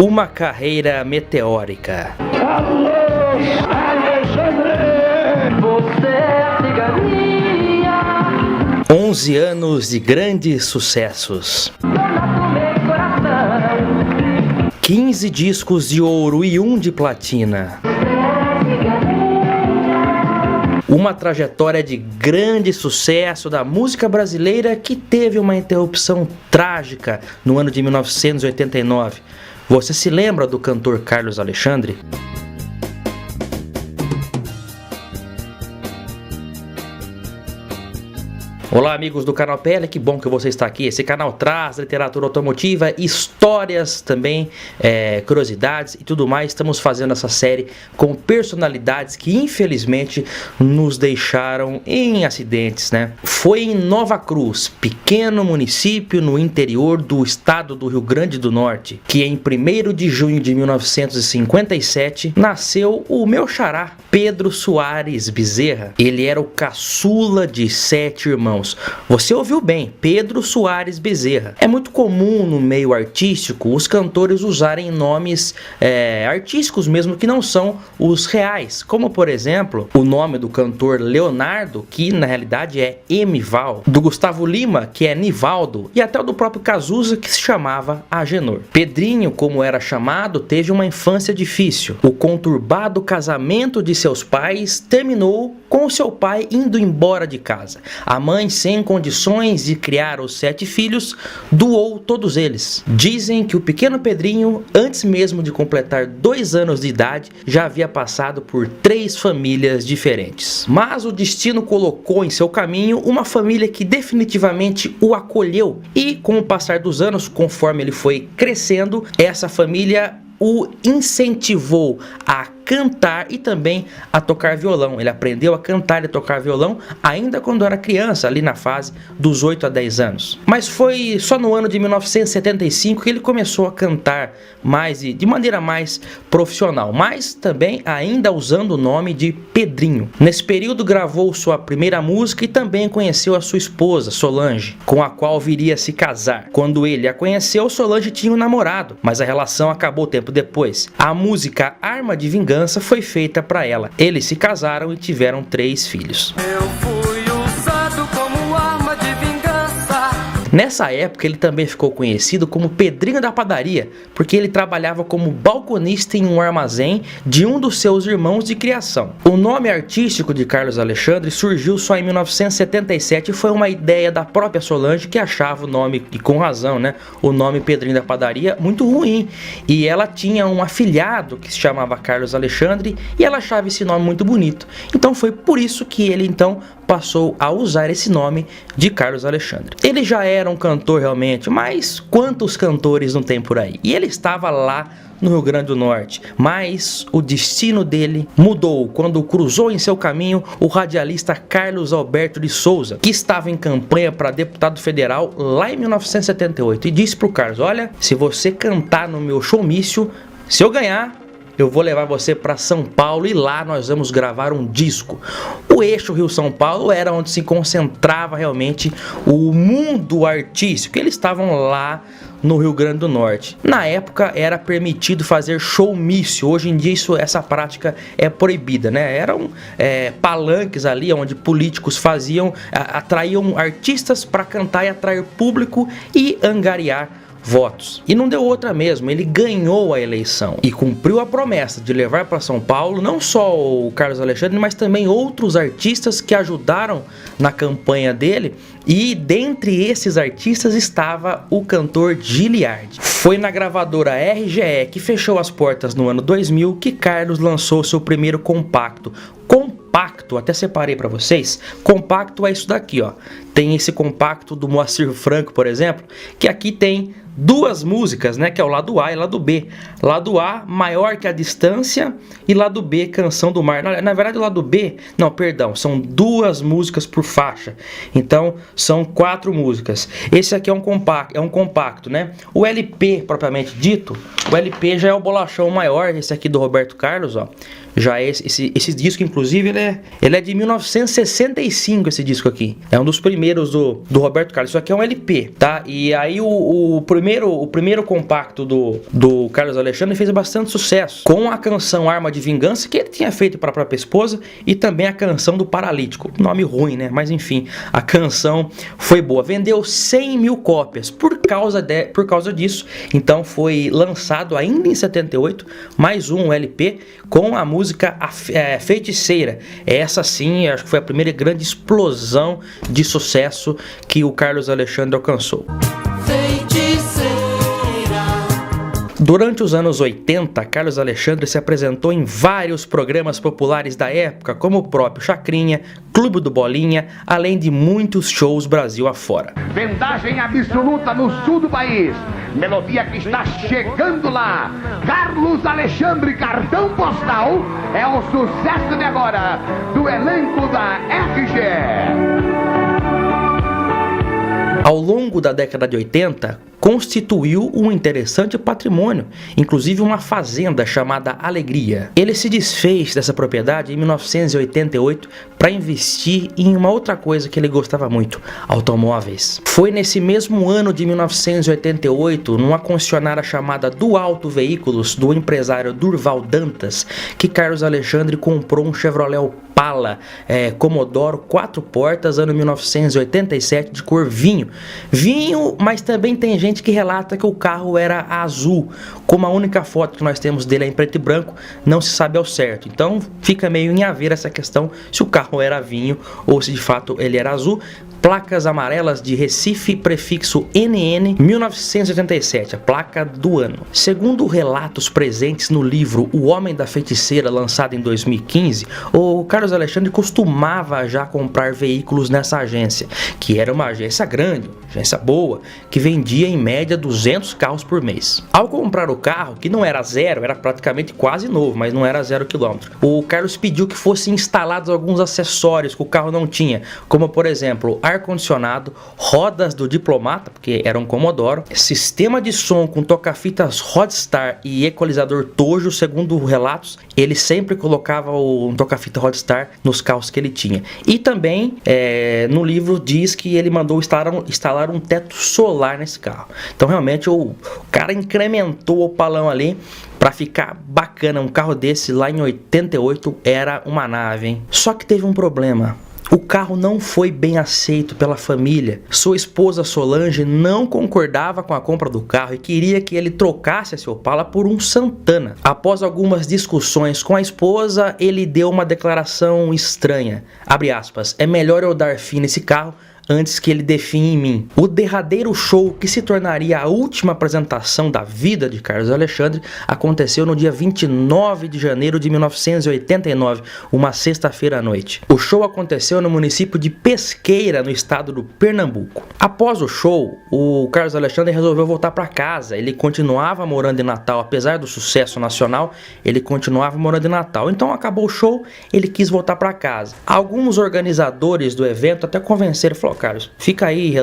Uma carreira meteórica. Carlos Alexandre, você é a ciganinha. 11 anos de grandes sucessos. 15 discos de ouro e 1 de platina. Uma trajetória de grande sucesso da música brasileira que teve uma interrupção trágica no ano de 1989. Você se lembra do cantor Carlos Alexandre? Olá amigos do canal PL, que bom que você está aqui. Esse canal traz literatura automotiva, histórias também, curiosidades e tudo mais. Estamos fazendo essa série com personalidades que infelizmente nos deixaram em acidentes, né? Foi em Nova Cruz, pequeno município no interior do estado do Rio Grande do Norte, que em 1º de junho de 1957 nasceu o meu xará, Pedro Soares Bezerra. Ele era o caçula de 7 irmãos. Você ouviu bem, Pedro Soares Bezerra. É muito comum no meio artístico os cantores usarem nomes artísticos mesmo que não são os reais, como por exemplo o nome do cantor Leonardo, que na realidade é Emival, do Gustavo Lima, que é Nivaldo, e até o do próprio Cazuza, que se chamava Agenor. Pedrinho, como era chamado, teve uma infância difícil. O conturbado casamento de seus pais terminou com seu pai indo embora de casa. A mãe, sem condições de criar os 7 filhos, doou todos eles. Dizem que o pequeno Pedrinho, antes mesmo de completar 2 anos de idade, já havia passado por 3 famílias diferentes. Mas o destino colocou em seu caminho uma família que definitivamente o acolheu. E com o passar dos anos, conforme ele foi crescendo, essa família o incentivou a cantar e também a tocar violão. Ele aprendeu a cantar e tocar violão ainda quando era criança, ali na fase dos 8 a 10 anos. Mas foi só no ano de 1975 que ele começou a cantar de maneira mais profissional, mas também ainda usando o nome de Pedrinho. Nesse período gravou sua primeira música e também conheceu a sua esposa, Solange, com a qual viria a se casar. Quando ele a conheceu, Solange tinha um namorado, mas a relação acabou tempo depois. A música Arma de Vingança foi feita para ela. Eles se casaram e tiveram 3 filhos. Eu fui usado como arma de vingança. Nessa época ele também ficou conhecido como Pedrinho da Padaria, porque ele trabalhava como balconista em um armazém de um dos seus irmãos de criação. O nome artístico de Carlos Alexandre surgiu só em 1977 e foi uma ideia da própria Solange, que achava o nome, e com razão, né, o nome Pedrinho da Padaria muito ruim. E ela tinha um afilhado que se chamava Carlos Alexandre e ela achava esse nome muito bonito. Então foi por isso que ele então passou a usar esse nome de Carlos Alexandre. Ele já era um cantor realmente, mas quantos cantores não tem por aí? E ele estava lá no Rio Grande do Norte, mas o destino dele mudou quando cruzou em seu caminho o radialista Carlos Alberto de Souza, que estava em campanha para deputado federal lá em 1978, e disse para o Carlos: olha, se você cantar no meu showmício, se eu ganhar, eu vou levar você para São Paulo e lá nós vamos gravar um disco. O eixo Rio-São Paulo era onde se concentrava realmente o mundo artístico. Eles estavam lá no Rio Grande do Norte. Na época era permitido fazer showmício. Hoje em dia essa prática é proibida, né? Eram palanques ali onde políticos atraíam artistas para cantar e atrair público e angariar votos. E não deu outra mesmo, ele ganhou a eleição e cumpriu a promessa de levar para São Paulo não só o Carlos Alexandre, mas também outros artistas que ajudaram na campanha dele, e dentre esses artistas estava o cantor Giliardi. Foi na gravadora RGE, que fechou as portas no ano 2000, que Carlos lançou seu primeiro compacto. Compacto, até separei para vocês. Compacto é isso daqui, ó. Tem esse compacto do Moacir Franco, por exemplo, que aqui tem 2 músicas, né, que é o lado A e lado B. Lado A, Maior que a Distância, e lado B, Canção do Mar. Na verdade, o lado B, não, perdão, são 2 músicas por faixa. Então, são 4 músicas. Esse aqui é um compacto, né? O LP, propriamente dito, o LP já é o bolachão maior, esse aqui do Roberto Carlos, ó. Já esse disco, inclusive, ele é de 1965, esse disco aqui. É um dos primeiros do Roberto Carlos. Isso aqui é um LP, tá? E aí o primeiro compacto do Carlos Alexandre fez bastante sucesso, com a canção Arma de Vingança, que ele tinha feito para a própria esposa, e também a canção do Paralítico. Nome ruim, né? Mas enfim, a canção foi boa. Vendeu 100 mil cópias. Por causa disso, então foi lançado ainda em 78 mais um LP com a música Feiticeira. Essa sim, acho que foi a primeira grande explosão de sucesso que o Carlos Alexandre alcançou. Durante os anos 80, Carlos Alexandre se apresentou em vários programas populares da época, como o próprio Chacrinha, Clube do Bolinha, além de muitos shows Brasil afora. Vendagem absoluta no sul do país. Melodia que está chegando lá. Carlos Alexandre, cartão postal, é o sucesso de agora do elenco da RG. Ao longo da década de 80, constituiu um interessante patrimônio, inclusive uma fazenda chamada Alegria. Ele se desfez dessa propriedade em 1988 para investir em uma outra coisa que ele gostava muito: automóveis. Foi nesse mesmo ano de 1988, numa concessionária chamada Do Alto Veículos, do empresário Durval Dantas, que Carlos Alexandre comprou um Chevrolet Opala Commodoro 4 portas, ano 1987, de cor vinho. Vinho, mas também tem gente que relata que o carro era azul. Como a única foto que nós temos dele é em preto e branco, não se sabe ao certo. Então fica meio em haver essa questão se o carro era vinho ou se de fato ele era azul. Placas amarelas de Recife, prefixo NN 1987, a placa do ano. Segundo relatos presentes no livro O Homem da Feiticeira, lançado em 2015, o Carlos Alexandre costumava já comprar veículos nessa agência, que era uma agência grande, agência boa, que vendia em média 200 carros por mês. Ao comprar o carro, que não era zero, era praticamente quase novo, mas não era 0 km, o Carlos pediu que fossem instalados alguns acessórios que o carro não tinha, como por exemplo, ar-condicionado, rodas do Diplomata, porque era um Commodoro, sistema de som com toca-fitas Rodstar e equalizador Tojo. Segundo relatos, ele sempre colocava um toca-fita Rodstar nos carros que ele tinha. E também, no livro diz que ele mandou instalar um teto solar nesse carro. Então realmente o cara incrementou o palão ali para ficar bacana. Um carro desse lá em 88 era uma nave, hein? Só que teve um problema. O carro não foi bem aceito pela família. Sua esposa Solange não concordava com a compra do carro e queria que ele trocasse esse Opala por um Santana. Após algumas discussões com a esposa, ele deu uma declaração estranha. Abre aspas, é melhor eu dar fim nesse carro antes que ele define em mim. O derradeiro show, que se tornaria a última apresentação da vida de Carlos Alexandre, aconteceu no dia 29 de janeiro de 1989, uma sexta-feira à noite. O show aconteceu no município de Pesqueira, no estado do Pernambuco. Após o show, o Carlos Alexandre resolveu voltar para casa. Ele continuava morando em Natal, apesar do sucesso nacional, ele continuava morando em Natal. Então acabou o show, ele quis voltar para casa. Alguns organizadores do evento até convenceram, falou: Carlos, fica aí,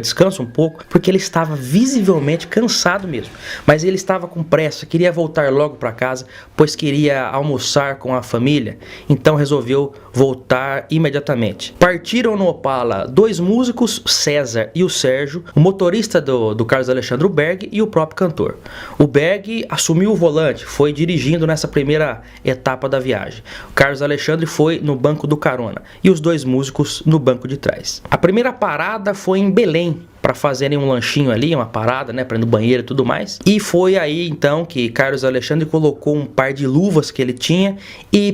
descansa um pouco, porque ele estava visivelmente cansado mesmo, mas ele estava com pressa, queria voltar logo para casa, pois queria almoçar com a família, então resolveu voltar imediatamente. Partiram no Opala 2 músicos, César e o Sérgio, o motorista do Carlos Alexandre, o Berg, e o próprio cantor. O Berg assumiu o volante, foi dirigindo nessa primeira etapa da viagem. O Carlos Alexandre foi no banco do carona e os 2 músicos no banco de trás. A primeira parada foi em Belém, para fazerem um lanchinho ali, uma parada, né, para ir no banheiro e tudo mais. E foi aí então que Carlos Alexandre colocou um par de luvas que ele tinha e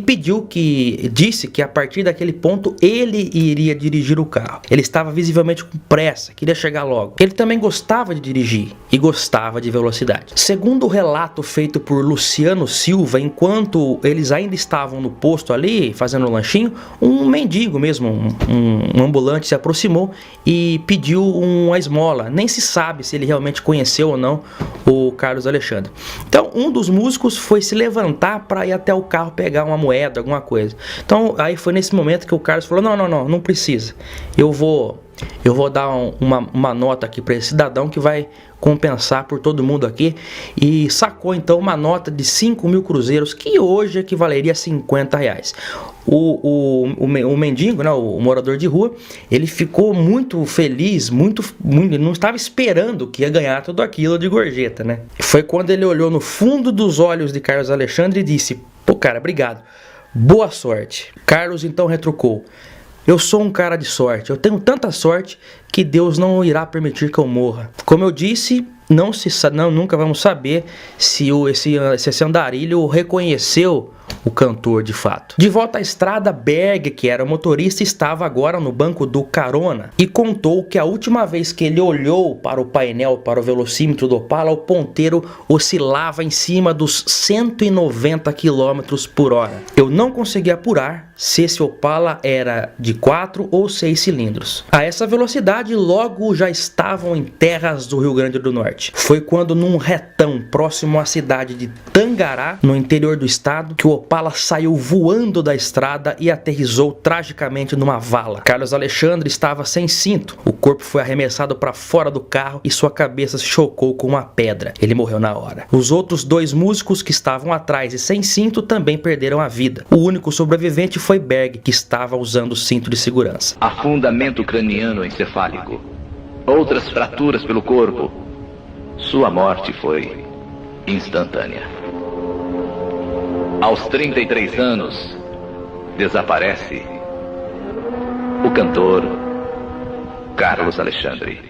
disse que a partir daquele ponto ele iria dirigir o carro. Ele estava visivelmente com pressa, queria chegar logo. Ele também gostava de dirigir e gostava de velocidade. Segundo o relato feito por Luciano Silva, enquanto eles ainda estavam no posto ali fazendo o lanchinho, um mendigo mesmo, um ambulante se aproximou e pediu uma esmola. Nem se sabe se ele realmente conheceu ou não o Carlos Alexandre. Então um dos músicos foi se levantar para ir até o carro pegar uma moeda, alguma coisa. Então aí foi nesse momento que o Carlos falou: não precisa, eu vou dar uma nota aqui para esse cidadão que vai compensar por todo mundo aqui, e sacou então uma nota de 5.000 cruzeiros, que hoje equivaleria a R$50. O mendigo, né, o morador de rua, ele ficou muito feliz, ele não estava esperando que ia ganhar tudo aquilo de gorjeta, né? Foi quando ele olhou no fundo dos olhos de Carlos Alexandre e disse: pô, cara, obrigado, boa sorte. Carlos então retrucou: eu sou um cara de sorte, eu tenho tanta sorte que Deus não irá permitir que eu morra. Como eu disse, nunca vamos saber se esse andarilho reconheceu o cantor de fato. De volta à estrada, Berg, que era o motorista, estava agora no banco do carona e contou que a última vez que ele olhou para o painel, para o velocímetro do Opala, o ponteiro oscilava em cima dos 190 km por hora. Eu não consegui apurar se esse Opala era de 4 ou 6 cilindros. A essa velocidade, logo já estavam em terras do Rio Grande do Norte. Foi quando, num retão próximo à cidade de Tangará, no interior do estado, que o Opala saiu voando da estrada e aterrissou tragicamente numa vala. Carlos Alexandre estava sem cinto. O corpo foi arremessado para fora do carro e sua cabeça se chocou com uma pedra. Ele morreu na hora. Os outros 2 músicos que estavam atrás e sem cinto também perderam a vida. O único sobrevivente foi Berg, que estava usando o cinto de segurança. Afundamento craniano encefálico. Outras fraturas pelo corpo. Sua morte foi instantânea. Aos 33 anos, desaparece o cantor Carlos Alexandre,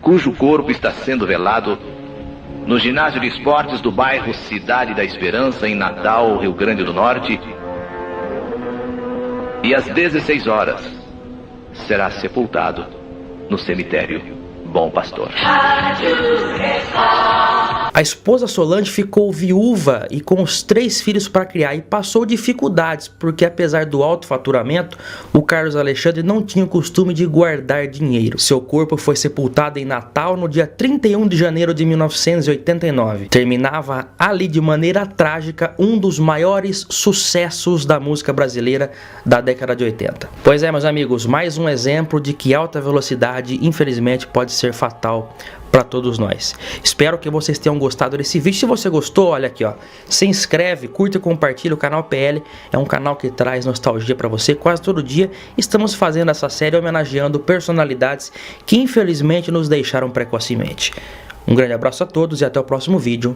cujo corpo está sendo velado no ginásio de esportes do bairro Cidade da Esperança, em Natal, Rio Grande do Norte, e às 16 horas será sepultado no cemitério Bom Pastor. A esposa Solange ficou viúva e com os 3 filhos para criar e passou dificuldades, porque apesar do alto faturamento, o Carlos Alexandre não tinha o costume de guardar dinheiro. Seu corpo foi sepultado em Natal no dia 31 de janeiro de 1989. Terminava ali de maneira trágica um dos maiores sucessos da música brasileira da década de 80. Pois é, meus amigos, mais um exemplo de que alta velocidade, infelizmente, pode ser fatal para todos nós. Espero que vocês tenham gostado desse vídeo. Se você gostou, olha aqui, ó, se inscreve, curta e compartilha. O canal PL é um canal que traz nostalgia para você. Quase todo dia estamos fazendo essa série homenageando personalidades que infelizmente nos deixaram precocemente. Um grande abraço a todos e até o próximo vídeo.